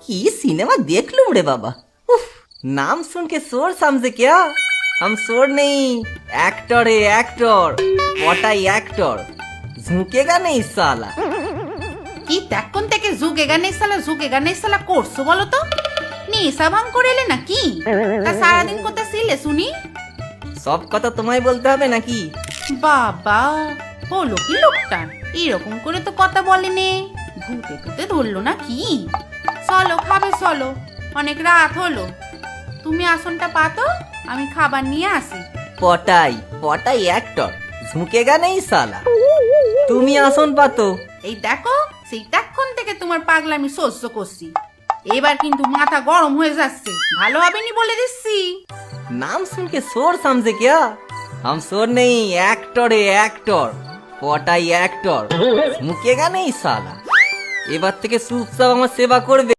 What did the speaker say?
কি সিনেমা দেখলুম রে বাবা। उफ, नाम सुन के शोर समझे क्या? हम शोर नहीं, एक्टर है एक्टर, पटाई एक्टर, झुकेगा नहीं साला। কি তখন থেকে ঝুঁকে গানে সালা করছো বলো তো? নেশা ভাঙ করে এলে নাকি? তা সারাদিন কোথা ছিলে শুনি? সব কথা তোমায় বলতে হবে নাকি? বাবা, হলো কি লোকটা? এরকম করে তো কথা বলেনি। ভূতে টুতে ধরলো নাকি? চলো খাবে চলো, অনেক রাত হলো। তুমি আসনটা পাতো, আমি খাবার নিয়ে আসি। পটাই পটাই एक्टर, झुकेगा नहीं साला। তুমি আসন পাতো। এই দেখো, সেই তখন থেকে তোমার পাগলামি সহ্য করছি। এবার কিন্তু মাথা গরম হয়ে যাচ্ছে, ভালো হবে নি বলে দিচ্ছি। नाम सुन के शोर समझे क्या? हम शोर नहीं, एक्टर है एक्टर, পটাই एक्टर, झुकेगा नहीं साला। এবার থেকে চুপচাপ আমার সেবা করবে।